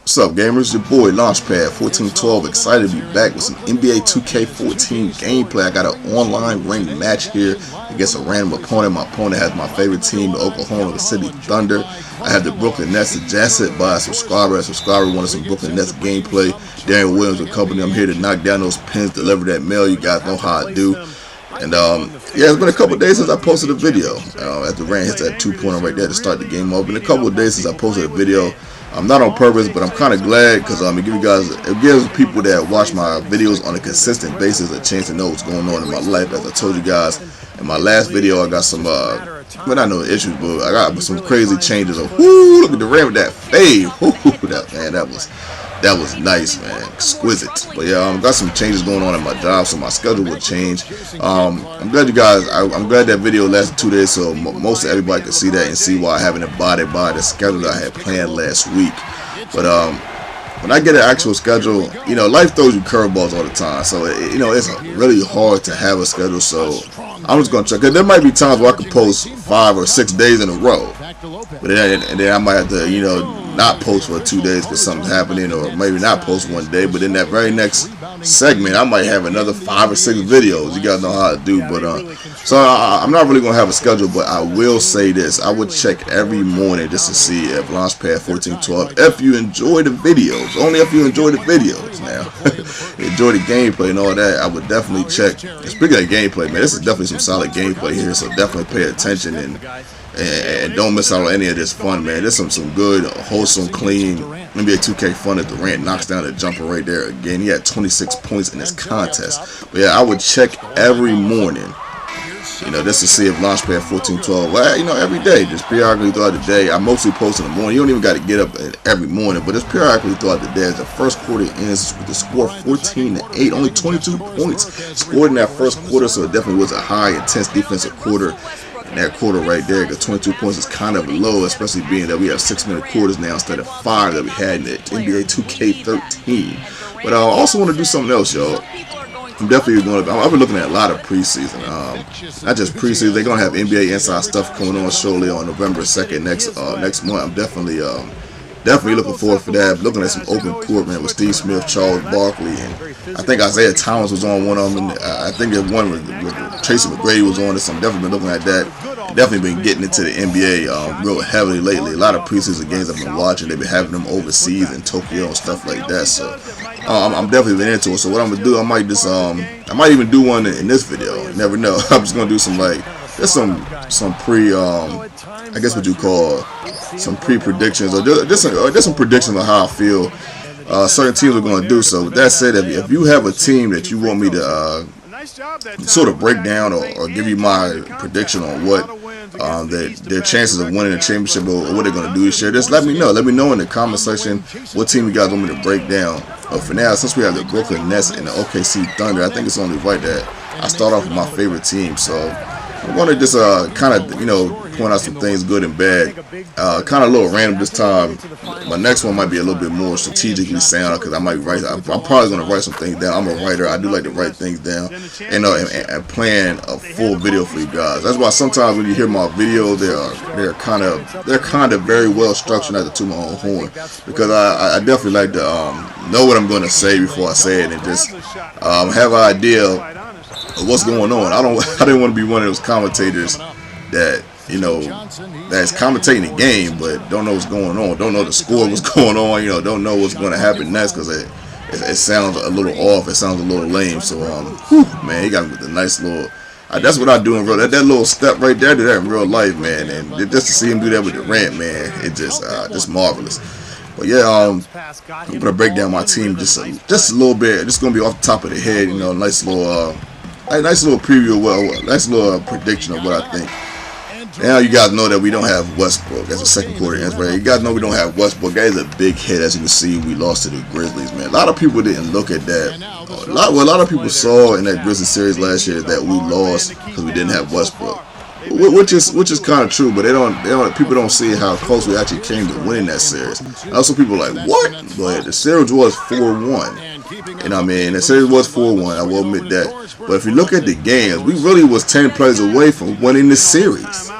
What's up, gamers? Your boy Launchpad 1412, excited to be back with some NBA 2K14 gameplay. I got an online ranked match here against a random opponent. My opponent has my favorite team, the Oklahoma City Thunder. I have the Brooklyn Nets suggested by a subscriber. A subscriber wanted some Brooklyn Nets gameplay. Darian Williams and company. I'm here to knock down those pins, deliver that mail. You guys know how I do. And yeah, it's been a couple days since I posted a video. After Rand hits that 2-pointer right there to start the game off. Been a couple of days since I posted a video. Not on purpose, but I'm kind of glad because it gives people that watch my videos on a consistent basis a chance to know what's going on in my life. As I told you guys in my last video, I got some well, not no issues, but I got some crazy changes. Whoo, look at the Rand with that fade. Whoo, that was nice, man, exquisite. But yeah, got some changes going on in my job, so my schedule will change. I'm glad you guys. I'm glad that video lasted 2 days, so most of everybody could see that and see why I haven't abided by the schedule that I had planned last week. But when I get an actual schedule, life throws you curveballs all the time. So it's really hard to have a schedule. So I'm just gonna check. Cause there might be times where I could post 5 or 6 days in a row, but then I might have to not post for 2 days because something's happening, or maybe not post one day, but in that very next segment I might have another 5 or 6 videos. You guys know how to do. But so I'm not really gonna have a schedule, but I will say this: I would check every morning just to see if Launchpad 1412, if you enjoy the videos, only if you enjoy the videos. Now enjoy the gameplay and all that, I would definitely check. And speaking of gameplay, man, this is definitely some solid gameplay here, so definitely pay attention and don't miss out on any of this fun, man. There's some good, wholesome, clean NBA 2K fun that Durant knocks down the jumper right there again. He had 26 points in this contest. But yeah, I would check every morning, just to see if Launchpad 1412, well, every day, just periodically throughout the day. I mostly post in the morning. You don't even got to get up every morning, but just periodically throughout the day. As the first quarter ends with the score 14-8, only 22 points scored in that first quarter, so it definitely was a high, intense defensive quarter. In that quarter right there, because 22 points is kind of low, especially being that we have 6-minute quarters now instead of 5 that we had in the NBA 2K13. But I also want to do something else, y'all. I'm definitely going to. I've been looking at a lot of preseason. Not just preseason. They're gonna have NBA Inside stuff coming on shortly on November 2nd next month. I'm definitely looking forward for that. I'm looking at some open court, man, with Steve Smith, Charles Barkley, and I think Isaiah Thomas was on one of them. And I think that one with Tracy McGrady was on it. So I'm definitely been looking at that. Definitely been getting into the NBA real heavily lately. A lot of preseason games I've been watching. They've been having them overseas in Tokyo and stuff like that. So I'm definitely been into it. So what I'm gonna do, I might even do one in this video. You never know. I'm just gonna do some there's some pre I guess what you call some pre-predictions, or just some predictions on how I feel certain teams are going to do. So with that said, if you have a team that you want me to sort of break down or give you my prediction on what their chances of winning the championship or what they're going to do this year, just let me know. Let me know in the comment section what team you guys want me to break down. But for now, since we have the Brooklyn Nets and the OKC Thunder, I think it's only right that I start off with my favorite team. So I'm going to just kind of, point out some things good and bad. Kind of a little random this time. My next one might be a little bit more strategically sound because I might write. I'm probably going to write some things down. I'm a writer. I do like to write things down and plan a full video for you guys. That's why sometimes when you hear my videos, they're kind of very well structured, not to toot my own horn, because I definitely like to know what I'm going to say before I say it and just have an idea of what's going on. I didn't want to be one of those commentators that that's commentating the game but don't know what's going on, don't know the score, what's going on, don't know what's going to happen next, because it sounds a little off, it sounds a little lame. So man, he got me with a nice little. That's what I do in real. That little step right there, I do that in real life, man, and just to see him do that with Durant, man, it just marvelous. But yeah, I'm gonna break down my team just a little bit. Just gonna be off the top of the head, nice little preview, nice little prediction of what I think. Now you guys know that we don't have Westbrook as the second quarter ends, right? You guys know we don't have Westbrook. That is a big hit, as you can see. We lost to the Grizzlies, man. A lot of people didn't look at that. A lot of people saw in that Grizzlies series last year that we lost because we didn't have Westbrook, which is kind of true. But people don't see how close we actually came to winning that series. Also, people are like, what? But the series was 4-1. The series was 4-1. I will admit that. But if you look at the games, we really was 10 plays away from winning the series.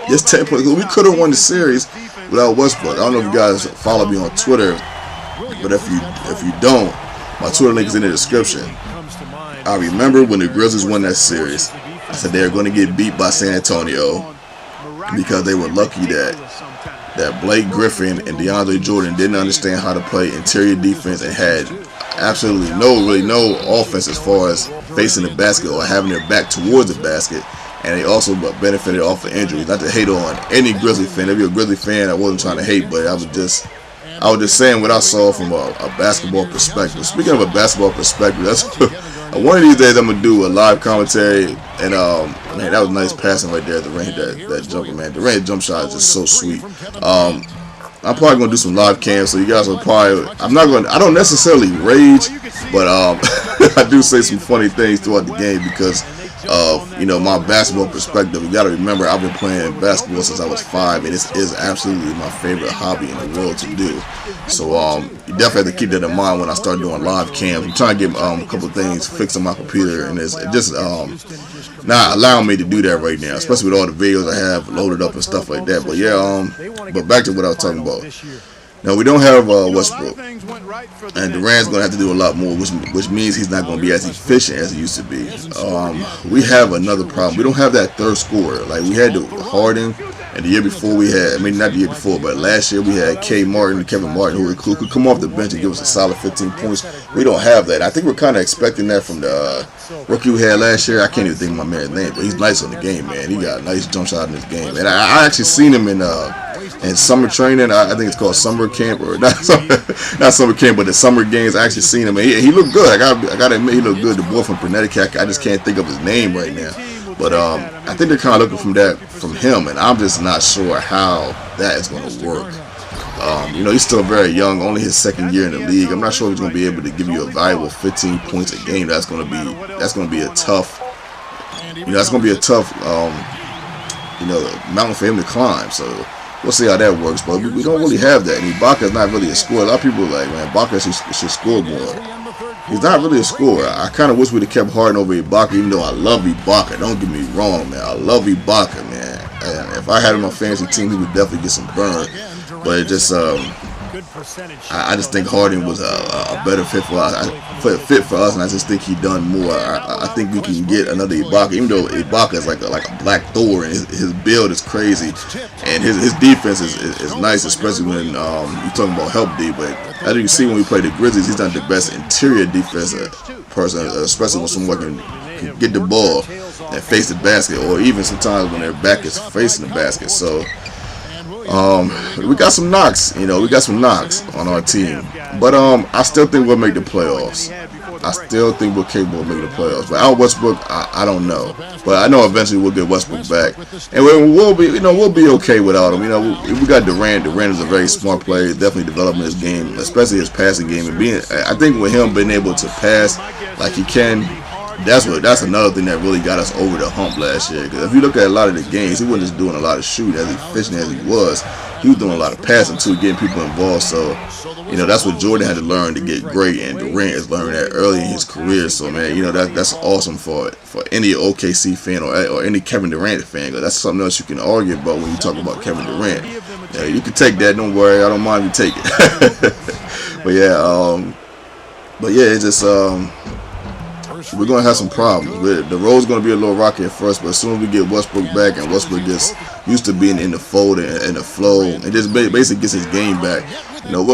Just 10 plays. We could have won the series without Westbrook. I don't know if you guys follow me on Twitter. But if you don't, my Twitter link is in the description. I remember when the Grizzlies won that series, I said they were going to get beat by San Antonio because they were lucky that Blake Griffin and DeAndre Jordan didn't understand how to play interior defense and had absolutely no offense as far as facing the basket or having their back towards the basket. And they also benefited off of injuries. Not to hate on any Grizzly fan. If you're a Grizzly fan, I wasn't trying to hate, but I was just saying what I saw from a basketball perspective. Speaking of a basketball perspective, that's one of these days I'm gonna do a live commentary. And man, that was nice passing right there at the range. That jumper, man. The range jump shot is just so sweet. I'm probably gonna do some live cams, so you guys will probably. I don't necessarily rage, but I do say some funny things throughout the game because of my basketball perspective. You got to remember, I've been playing basketball since I was 5, and it is absolutely my favorite hobby in the world to do. So you definitely have to keep that in mind when I start doing live cams. I'm trying to get a couple of things fixed on my computer, and it's just not allowing me to do that right now, especially with all the videos I have loaded up and stuff like that. But yeah, but back to what I was talking about. Now, we don't have Westbrook, and Durant's going to have to do a lot more, which means he's not going to be as efficient as he used to be. We have another problem. We don't have that third scorer. Like, we had Harden, and the year before we had, not the year before, but last year we had Kevin Martin, who could come off the bench and give us a solid 15 points. We don't have that. I think we're kind of expecting that from the rookie we had last year. I can't even think of my man's name, but he's nice on the game, man. He got a nice jump shot in his game. And I actually seen him in summer training. I think it's called summer camp, or not summer camp, but the summer games. I actually seen him, and he looked good. I gotta admit, he looked good. The boy from Connecticut, I just can't think of his name right now. But I think they're kind of looking from him, and I'm just not sure how that is going to work. He's still very young, only his second year in the league. I'm not sure if he's going to be able to give you a valuable 15 points a game. That's going to be a tough. That's going to be a tough mountain for him to climb. So we'll see how that works. But we don't really have that. And Ibaka's not really a scorer. A lot of people are like, man, Ibaka should score more. He's not really a scorer. I kind of wish we'd have kept Harden over Ibaka, even though I love Ibaka. Don't get me wrong, man. I love Ibaka, man. And if I had him on a fantasy team, he would definitely get some burn. But it just, I just think Harden was a better fit for us, and I just think he done more. I think we can get another Ibaka, even though Ibaka is like a Black Thor, and his build is crazy, and his defense is nice, especially when you're talking about help D. But as you can see when we play the Grizzlies, he's not the best interior defensive person, especially when someone can get the ball and face the basket, or even sometimes when their back is facing the basket. So we got some knocks, we got some knocks on our team, but I still think we'll make the playoffs. I still think we're capable of making the playoffs. But out Westbrook, I don't know. But I know eventually we'll get Westbrook back, and we'll be okay without him. We got Durant. Durant is a very smart player, definitely developing his game, especially his passing game, and I think with him being able to pass like he can. That's another thing that really got us over the hump last year. Because if you look at a lot of the games, he wasn't just doing a lot of shooting as efficient as he was. He was doing a lot of passing too, getting people involved. So, that's what Jordan had to learn to get great, and Durant is learning that early in his career. So, man, that's awesome for any OKC fan or any Kevin Durant fan. Because that's something else you can argue about when you talk about Kevin Durant. You can take that. Don't worry, I don't mind if you take it. but yeah, it's just we're going to have some problems. The road's going to be a little rocky at first, but as soon as we get Westbrook back and Westbrook gets used to being in the fold and the flow and just basically gets his game back, we'll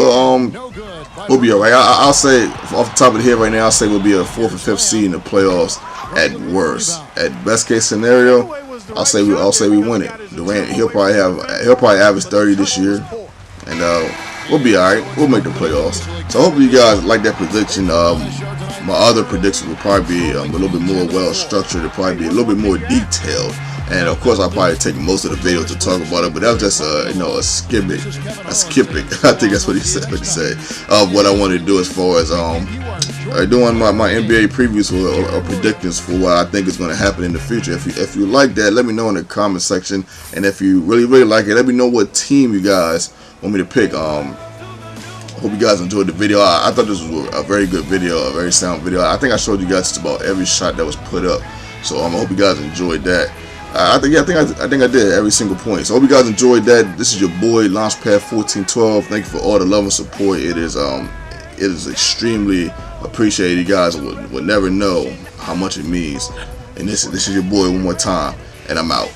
be all right. I'll say off the top of the head right now, I'll say we'll be a 4th or 5th seed in the playoffs at worst. At best case scenario, I'll say we win it. Durant, he'll probably average 30 this year, and we'll be all right. We'll make the playoffs. So hopefully you guys like that prediction. My other predictions will probably be a little bit more well structured. It'll probably be a little bit more detailed, and of course I'll probably take most of the video to talk about it. But that was just a skipping. I think that's what he said. Of what I wanted to do as far as doing my NBA previews or predictions for what I think is going to happen in the future. If you like that, let me know in the comment section, and if you really like it, let me know what team you guys want me to pick. Hope you guys enjoyed the video. I thought this was a very good video, a very sound video. I think I showed you guys just about every shot that was put up. So I hope you guys enjoyed that. I think I did every single point. So I hope you guys enjoyed that. This is your boy Launchpad 1412. Thank you for all the love and support. It is extremely appreciated. You guys would never know how much it means. And this is your boy one more time, and I'm out.